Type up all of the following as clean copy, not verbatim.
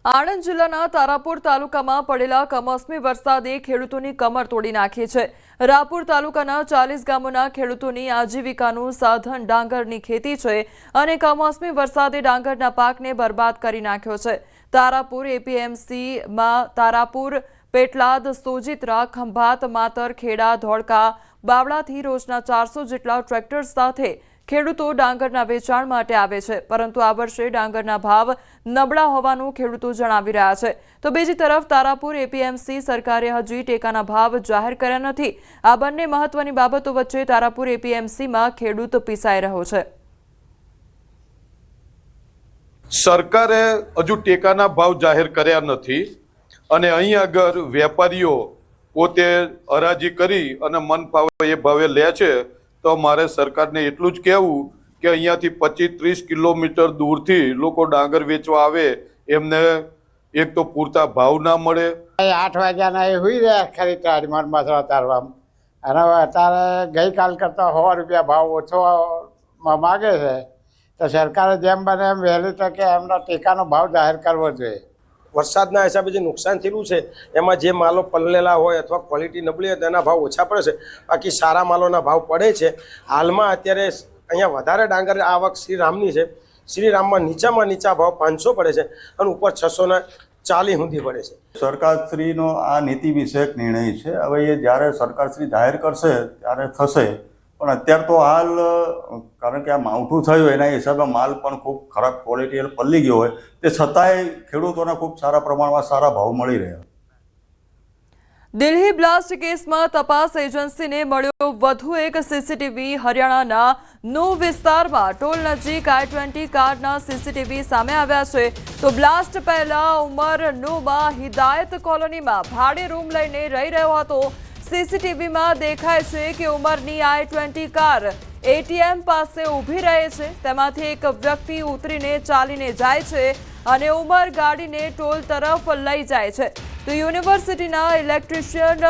આણંદ જિલ્લાના તારાપુર તાલુકામાં પડેલા કમોસમી વરસાદે ખેડૂતોની કમર તોડી નાખી છે। રાપુર તાલુકાના 40 ગામોના ખેડૂતોની આજીવિકાનું સાધન ડાંગરની ખેતી છે અને કમોસમી વરસાદે ડાંગરના પાકને બરબાદ કરી નાખ્યો છે। તારાપુર એપીએમસીમાં તારાપુર, પેટલાદ, સોજિત્રા, ખંભાત, માતર, ખેડા, ધોળકા, બાવળાથી રોજના 400 જેટલા ટ્રેક્ટર સાથે ખેડૂતો ડાંગરના વેચાણ માટે આવે છે, પરંતુ આ વર્ષે ડાંગરના ભાવ નબળા હોવાનું ખેડૂતો જણાવી રહ્યા છે। તો બીજી તરફ તારાપુર એપીએમસી સરકારે હજી ટેકાના ભાવ જાહેર કર્યા નથી। આ બંને મહત્વની બાબતો વચ્ચે તારાપુર એપીએમસીમાં ખેડૂત પીસાઈ રહ્યો છે। સરકારે હજુ ટેકાના ભાવ જાહેર કર્યા નથી અને અહીં આગળ વેપારીઓ પોતે હરાજી કરી અને મન ફાવે એ ભાવે લે છે। તો મારે સરકારને એટલું જ કહેવું કે અહીંયાથી 25-30 કિલોમીટર દૂરથી લોકો ડાંગર વેચવા આવે, એમને એક તો પૂરતા ભાવ ના મળે। 8 વાગ્યાના એ હોઈ રહ્યા ખરીદદાર મસળા તારવામાં, અને અત્યારે ગઈકાલ કરતાં 100 રૂપિયા ભાવ ઓછો માગે છે। તો સરકારે જેમ બને એમ વહેલી તકે એમનો ટેકાનો ભાવ જાહેર કરવો જોઈએ। વરસાદના હિસાબે જે નુકસાન થયેલું છે એમાં જે માલો પલળેલા હોય અથવા ક્વોલિટી નબળી હોય તેના ભાવ ઓછા પડે છે, બાકી સારા માલોના ભાવ પડે છે। હાલમાં અત્યારે અહીંયા વધારે ડાંગર આવક શ્રીરામની છે। શ્રીરામમાં નીચામાં નીચા ભાવ 500 પડે છે અને ઉપર 640 સુધી પડે છે। સરકારશ્રીનો આ નીતિ વિષયક નિર્ણય છે। હવે એ જ્યારે સરકારશ્રી જાહેર કરશે ત્યારે થશે, પણ અત્યારે તો હાલ કારણ કે આ માવઠું થયું એના હિસાબે માલ પણ ખૂબ ખરાબ ક્વોલિટી પલ્લી ગયો હોય, તે છતાંય ખેડૂતોને ખૂબ સારા પ્રમાણમાં સારા ભાવ મળી રહ્યા। દિલ્હી બ્લાસ્ટ કેસમાં તપાસ એજન્સીને મળ્યો વધુ એક સીસીટીવી। હરિયાણાના નૂહ વિસ્તારમાં ટોલ નજીક I-20 કારના સીસીટીવી સામે આવ્યા છે। તો બ્લાસ્ટ પહેલા ઉમર નૂહમાં હિદાયત કોલોનીમાં ભાડે રૂમ લઈને રહી રહ્યો હતો। સીસીટીવીમાં દેખાય છે કે ઉમરની I-20 કાર એટીએમ પાસે ઊભી રહે છે। તેમાંથી એક વ્યક્તિ ઉતરીને ચાલીને જાય છે અને ઉમર ગાડીને ટોલ તરફ લઈ જાય છે। તો યુનિવર્સિટીના ઇલેક્ટ્રિશિયન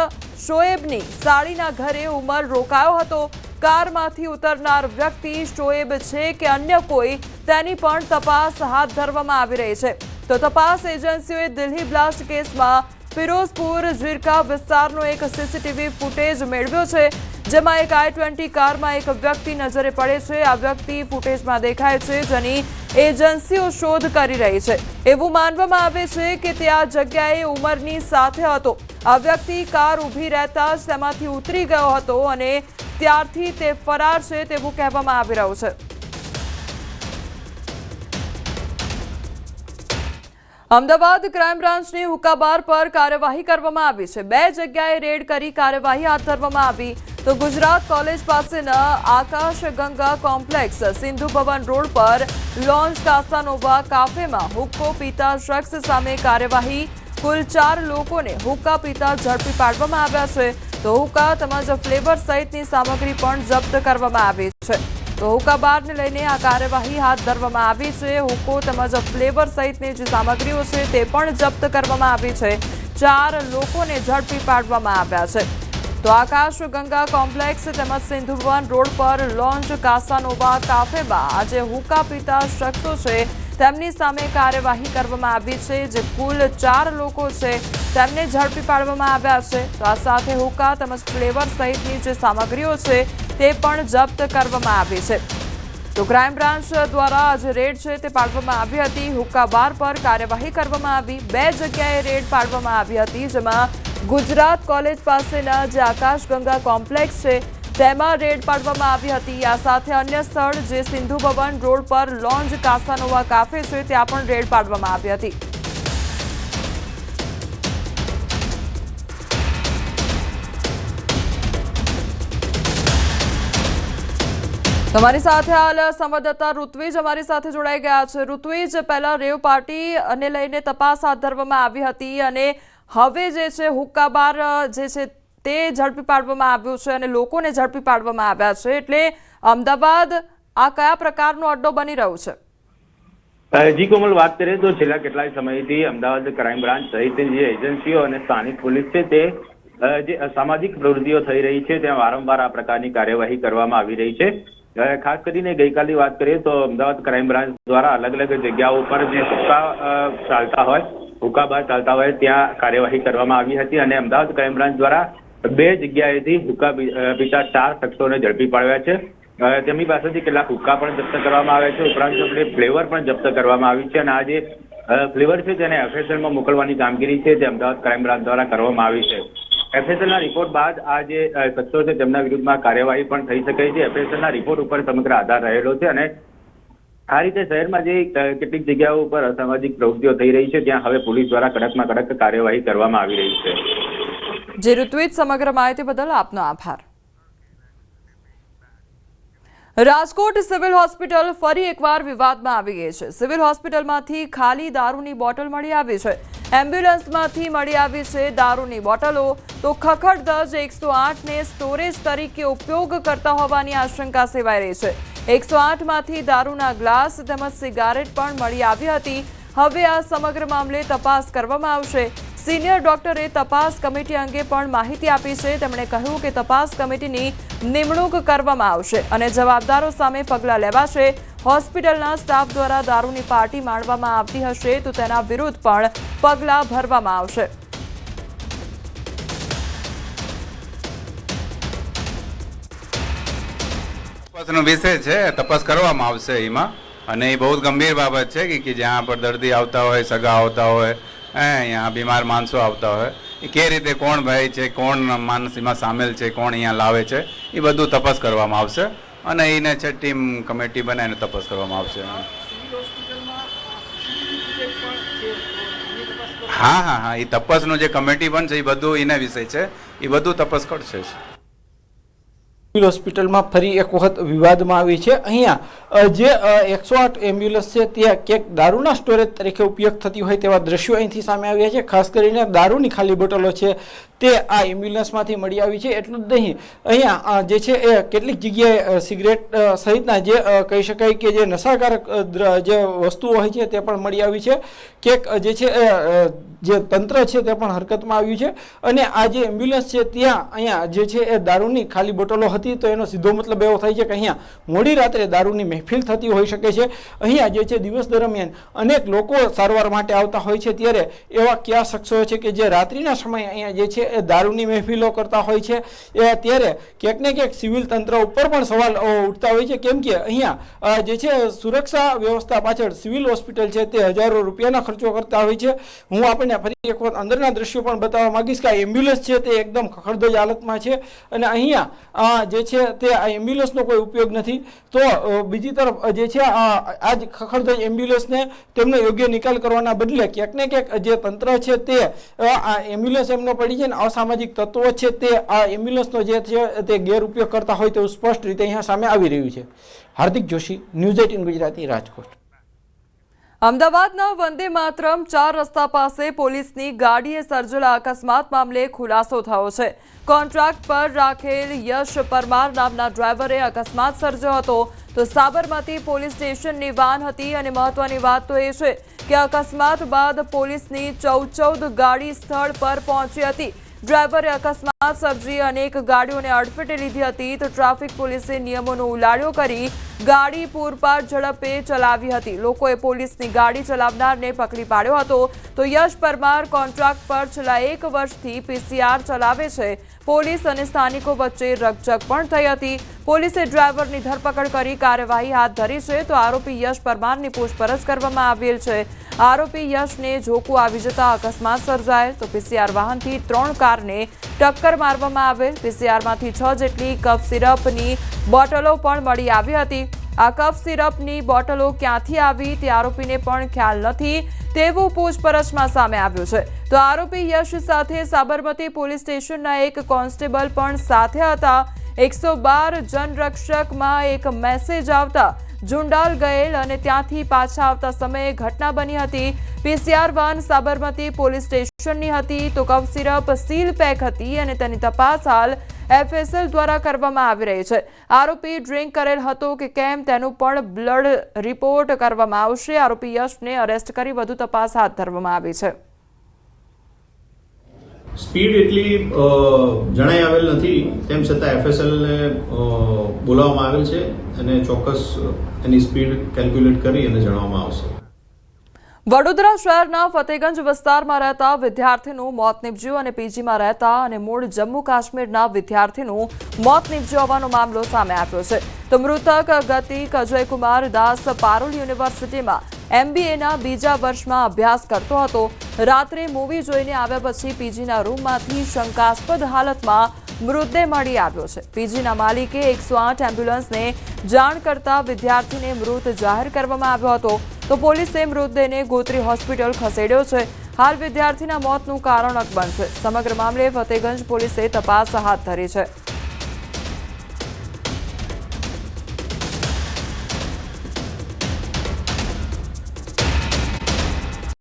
શોએબની સાળીના ઘરે ઉમર રોકાયો હતો। કારમાંથી ઉતરનાર વ્યક્તિ શોએબ છે કે અન્ય કોઈ, તેની પણ તપાસ હાથ ધરવામાં આવી રહી છે। તો તપાસ એજન્સીઓએ દિલ્હી બ્લાસ્ટ કેસમાં ફિરોઝપુર ઝીરકા વિસ્તારનો એક સીસીટીવી ફૂટેજ મેળવ્યો છે, જેમાં એક I-20 કારમાં એક વ્યક્તિ નજરે પડે છે। આ વ્યક્તિ ફૂટેજમાં દેખાય છે, જેની એજન્સીઓ શોધ કરી રહી છે। એવું માનવામાં આવે છે કે તે આ જગ્યાએ ઉમરની સાથે હતો। આ વ્યક્તિ કાર ઊભી રહેતા જ તેમાંથી ઉતરી ગયો હતો અને ત્યારથી તે ફરાર છે તેવું કહેવામાં આવી રહ્યું છે। અમદાવાદ ક્રાઇમ બ્રાન્ચની હુક્કાબાર પર કાર્યવાહી કરવામાં આવી છે। 2 જગ્યાએ રેડ કરી કાર્યવાહી હાથ ધરવામાં આવી। તો ગુજરાત કોલેજ પાસેના આકાશ ગંગા કોમ્પ્લેક્સ, સિંધુ ભવન રોડ પર લોન્જ કાસાનોવા કાફેમાં હુક્કો પીતા શખ્સ સામે કાર્યવાહી। કુલ 4 લોકોને હુક્કા પીતા ઝડપી પાડવામાં આવ્યા છે। તો હુક્કા તેમજ ફ્લેવર સહિતની સામગ્રી પણ જપ્ત કરવામાં આવી છે। તો હુક્કા બારને લઈને આ કાર્યવાહી હાથ ધરવામાં આવી છે। હુક્કો તેમજ ફ્લેવર સહિતની જે સામગ્રીઓ છે તે પણ જપ્ત કરવામાં આવી છે। 4 લોકોને ઝડપી પાડવામાં આવ્યા છે। તો આકાશ ગંગા કોમ્પ્લેક્સ તેમજ સિંધુ ભવન રોડ પર લોન્જ કાસાનોવા કાફેમાં આજે હુક્કા પીતા શખ્સો છે તેમની સામે કાર્યવાહી કરવામાં આવી છે। જે કુલ 4 લોકો છે તેમને ઝડપી પાડવામાં આવ્યા છે। તો આ સાથે હુક્કા તેમજ ફ્લેવર સહિતની જે સામગ્રીઓ છે તે પણ જપ્ત કરવામાં આવી છે। તો ક્રાઇમ બ્રાન્ચ દ્વારા આજે રેડ છે તે પાડવામાં આવી હતી। હુક્કા બાર પર કાર્યવાહી કરવામાં આવી। 2 જગ્યાએ રેડ પાડવામાં આવી હતી, જેમાં ગુજરાત કોલેજ પાસેના જે આકાશ ગંગા કોમ્પ્લેક્સ છે તેમાં રેડ પાડવામાં આવી હતી। આ સાથે અન્ય સ્થળ જે સિંધુ ભવન રોડ પર લોન્જ કાસાનોવા કાફે છે ત્યાં પણ રેડ પાડવામાં આવી હતી। તમારી સાથે હાલ સંવાદદાતા ઋત્વિજ અમારી સાથે જોડાઈ ગયા છે। ઋત્વિજ, પહેલા રેવ પાર્ટી અને લઈને તપાસ હાથ ધરવામાં આવી હતી અને હવે જે છે હુક્કા બાર જે છે તે ઝડપી પાડવામાં આવ્યું છે અને લોકોને ઝડપી પાડવામાં આવ્યા છે। એટલે અમદાવાદ આ કયા પ્રકારનો અડ્ડો બની રહ્યો છે? જી કોમલ, વાત કરીએ તો છેલ્લા કેટલાય સમયથી અમદાવાદ ક્રાઇમ બ્રાન્ચ સહિતની જે એજન્સીઓ અને સ્થાનિક પોલીસ છે તે જે અસામાજિક પ્રવૃત્તિઓ થઈ રહી છે ત્યાં વારંવાર આ પ્રકારની કાર્યવાહી કરવામાં આવી રહી છે। ખાસ કરીને ગઈકાલની વાત કરીએ તો અમદાવાદ ક્રાઇમ બ્રાન્ચ દ્વારા અલગ અલગ જગ્યાઓ પર જે હુક્કા ચાલતા હોય હુક્કા બાર ચાલતા હોય ત્યાં કાર્યવાહી કરવામાં આવી હતી અને અમદાવાદ ક્રાઇમ બ્રાન્ચ દ્વારા 2 જગ્યાએથી હુક્કા પીતા 4 શખ્સોને ઝડપી પાડ્યા છે. તેમની પાસેથી કેટલાક હુક્કા પણ જપ્ત કરવામાં આવ્યા છે. ઉપરાંત આપણે ફ્લેવર પણ જપ્ત કરવામાં આવી છે અને આ જે ફ્લેવર છે તેને એફએસએલમાં મોકલવાની કામગીરી છે તે અમદાવાદ ક્રાઇમ બ્રાન્ચ દ્વારા કરવામાં આવી છે. એફએસએલના રિપોર્ટ બાદ આ જે શખ્સો છે તેમના વિરુદ્ધમાં કાર્યવાહી પણ થઈ શકે છે. એફએસએલના રિપોર્ટ ઉપર સમગ્ર આધાર રહેલો છે અને આ રીતે શહેરમાં જે કેટલીક જગ્યાઓ ઉપર અસામાજિક પ્રવૃત્તિઓ થઈ રહી છે ત્યાં હવે પોલીસ દ્વારા કડકમાં કડક કાર્યવાહી કરવામાં આવી રહી છે. જે ઋત્વિજ સમગ્ર માહિતી બદલ આપનો આભાર. રાજકોટ સિવિલ હોસ્પિટલ ફરી એકવાર વિવાદમાં આવી ગઈ છે. સિવિલ હોસ્પિટલમાંથી ખાલી દારૂની બોટલ મળી આવી છે. એમ્બ્યુલન્સમાંથી મળી આવી છે દારૂની બોટલો. તો ખખડધજ 108 ને સ્ટોરેજ તરીકે ઉપયોગ કરતા હોવાની આશંકા સેવાઈ રહી છે. 108માંથી દારૂના ગ્લાસ તેમજ સિગારેટ પણ મળી આવી હતી. હવે આ સમગ્ર મામલે તપાસ કરવામાં આવશે. સિનિયર ડોક્ટરે તપાસ કમિટી અંગે પણ માહિતી આપી છે. તેમણે કહ્યું કે તપાસ કમિટીની નિમણૂક કરવામાં આવશે અને જવાબદારો સામે પગલાં લેવાશે. હોસ્પિટલના સ્ટાફ દ્વારા દારૂની પાર્ટી માણવામાં આવતી હશે તો તેના વિરુદ્ધ પણ પગલાં ભરવામાં આવશે. તપાસનો વિષય છે, તપાસ કરવામાં આવશે એમાં અને એ બહુ ગંભીર બાબત છે કે જ્યાં પર દર્દી આવતા હોય, સગા આવતા હોય, અહીંયા બીમાર માણસો આવતા હોય, એ કે રીતે કોણ ભાઈ છે, કોણ માણસ એમાં સામેલ છે, કોણ અહીંયા લાવે છે, એ બધું તપાસ કરવામાં આવશે અને એને છે ટીમ કમિટી બનાવીને તપાસ કરવામાં આવશે. હા હા હા, એ તપાસનું જે કમિટી બનશે એ બધું એના વિષય છે, એ બધું તપાસ કરશે. સિવિલ હોસ્પિટલમાં ફરી એક વખત વિવાદમાં આવી છે. અહીંયા જે 108 એમ્બ્યુલન્સ છે ત્યાં ક્યાંક દારૂના સ્ટોરેજ તરીકે ઉપયોગ થતી હોય તેવા દ્રશ્યો અહીંથી સામે આવ્યા છે. ખાસ કરીને દારૂની ખાલી બોટલો છે તે આ એમ્બ્યુલન્સમાંથી મળી આવી છે. એટલું જ નહીં, અહીંયા જે છે એ કેટલીક જગ્યાએ સિગરેટ સહિતના જે કહી શકાય કે જે નશાકારક જે વસ્તુઓ હોય છે તે પણ મળી આવી છે. ક્યાંક જે છે જે તંત્ર છે તે પણ હરકતમાં આવ્યું છે અને આ જે એમ્બ્યુલન્સ છે ત્યાં અહીંયા જે છે એ દારૂની ખાલી બોટલો હતી. તો એનો સીધો મતલબ એવો થાય છે કે અહીંયા મોડી રાત્રે દારૂની મહેફિલ થતી હોઈ શકે છે. અહીંયા જે છે દિવસ દરમિયાન અનેક લોકો સારવાર માટે આવતા હોય છે ત્યારે એવા કયા શખ્સો છે કે જે રાત્રિના સમયે અહીંયા જે છે એ દારૂની મહેફિલો કરતા હોય છે. ત્યારે ક્યાંક ને ક્યાંક સિવિલ તંત્ર ઉપર પણ સવાલ ઉઠતા હોય છે. કેમ કે અહીંયા જે છે સુરક્ષા વ્યવસ્થા પાછળ સિવિલ હોસ્પિટલ છે તે હજારો રૂપિયાના ખર્ચો કરતા હોય છે. હું આપણને ફરી એક વખત અંદરના દ્રશ્યો પણ બતાવવા માંગીશ કે આ એમ્બ્યુલન્સ છે તે એકદમ ખખડધજ હાલતમાં છે અને અહીંયા જે છે તે આ એમ્બ્યુલન્સનો કોઈ ઉપયોગ નથી. તો બીજી તરફ જે છે આ જ ખખડધજ એમ્બ્યુલન્સને તેમનો યોગ્ય નિકાલ કરવાના બદલે ક્યાંક ને ક્યાંક જે તંત્ર છે તે આ એમ્બ્યુલન્સ એમનો પડી છે ને અસામાજિક તત્વો છે તે આ એમ્બ્યુલન્સનો જે છે તે ગેરઉપયોગ કરતા હોય તેવું સ્પષ્ટ રીતે અહીંયા સામે આવી રહ્યું છે. હાર્દિક જોશી, ન્યૂઝ 18 ગુજરાતી, રાજકોટ. અમદાવાદના વંદે માતરમ 4 રસ્તા પાસે પોલીસની ગાડીએ સર્જેલા અકસ્માત મામલે ખુલાસો થયો છે. કોન્ટ્રાક્ટ પર રાખેલ યશ પરમાર નામના ડ્રાઈવરે અકસ્માત સર્જ્યો હતો તો સાબરમતી પોલીસ સ્ટેશનની વાન હતી અને મહત્વની વાત તો એ છે કે અકસ્માત બાદ પોલીસની 14 ગાડી સ્થળ પર પહોંચી હતી. ડ્રાઈવરે અકસ્માત સર્જી અનેક ગાડીઓને અડફેટે લીધી હતી તો ટ્રાફિક પોલીસે નિયમોનો ઉલાળ્યો કરી ગાડી પૂરપાટ ઝડપે ચલાવી હતી. લોકોએ પોલીસની ગાડી ચલાવનારને પકડી પાડ્યો હતો તો યશ પરમાર કોન્ટ્રાક્ટ પર છેલ્લા 1 વર્ષથી પીસીઆર ચલાવે છે. પોલીસ અને સ્થાનિકો વચ્ચે રકઝક પણ થઈ હતી. પોલીસે ડ્રાઈવરની ધરપકડ કરી કાર્યવાહી હાથ ધરી છે તો આરોપી યશ પરમારની પૂછપરછ કરવામાં આવેલ છે. આરોપી યશને ઝોકું આવી જતા અકસ્માત સર્જાયેલ તો પીસીઆર વાહનથી 3 કારને ટક્કર મારવામાં આવેલ. પીસીઆરમાંથી 6 જેટલી કફ સિરપની બોટલો પણ મળી આવી હતી. આ કફ સિરપની બોટલો ક્યાંથી આવી તે આરોપીને પણ ખ્યાલ નથી તેવું પૂછપરછમાં સામે આવ્યું છે. તો આરોપી યશ સાથે સાબરમતી પોલીસ સ્ટેશનના એક કોન્સ્ટેબલ પણ સાથે હતા. 112 જનરક્ષકમાં એક મેસેજ આવતા જુંડાલ ગયેલ અને ત્યાંથી પાછા આવતા સમયે ઘટના બની હતી. પીસીઆર વાન સાબરમતી પોલીસ સ્ટેશનની હતી તો કફ સિરપ સીલ પેક હતી અને તેની તપાસ હાલ એફએસએલ દ્વારા કરવામાં આવી રહી છે. આરોપી ડ્રિંક કરેલ હતો કે કેમ તેનું પણ બ્લડ રિપોર્ટ કરવામાં આવશે. આરોપી યશને અરેસ્ટ કરી વધુ તપાસ હાથ ધરવામાં આવી છે. સ્પીડ એટલી જણાઈ આવેલ નથી, તેમ છતાં એફએસએલને બોલાવવામાં આવેલ છે અને ચોક્કસ એની સ્પીડ કેલ્ક્યુલેટ કરી અને જણાવવામાં આવશે. વડોદરા શહેરના ફતેગંજ વિસ્તારમાં રહેતા વિદ્યાર્થીનું મોત નીપજ્યું અને પીજીમાં રહેતા અને મૂળ જમ્મુ કાશ્મીરના વિદ્યાર્થીનું મોત નીપજ્યું હોવાનો મામલો સામે આવ્યો છે. તો મૃતક ગતિક અજયકુમાર દાસ પારુલ યુનિવર્સિટીમાં MBAના બીજા વર્ષમાં અભ્યાસ કરતો હતો. રાત્રે મૂવી જોઈને આવ્યા પછી પીજીના રૂમમાંથી શંકાસ્પદ હાલતમાં મૃતદેહ મળી આવ્યો છે. પીજીના માલિકે 108 એમ્બ્યુલન્સને જાણ કરતા વિદ્યાર્થીને મૃત જાહેર કરવામાં આવ્યો હતો. તો પોલીસે મૃતદેહને ગોત્રી હોસ્પિટલ ખસેડ્યો છે. હાલ વિદ્યાર્થીના મોતનું કારણ અકબંધ છે. સમગ્ર મામલે ફતેગંજ પોલીસે તપાસ હાથ ધરી છે.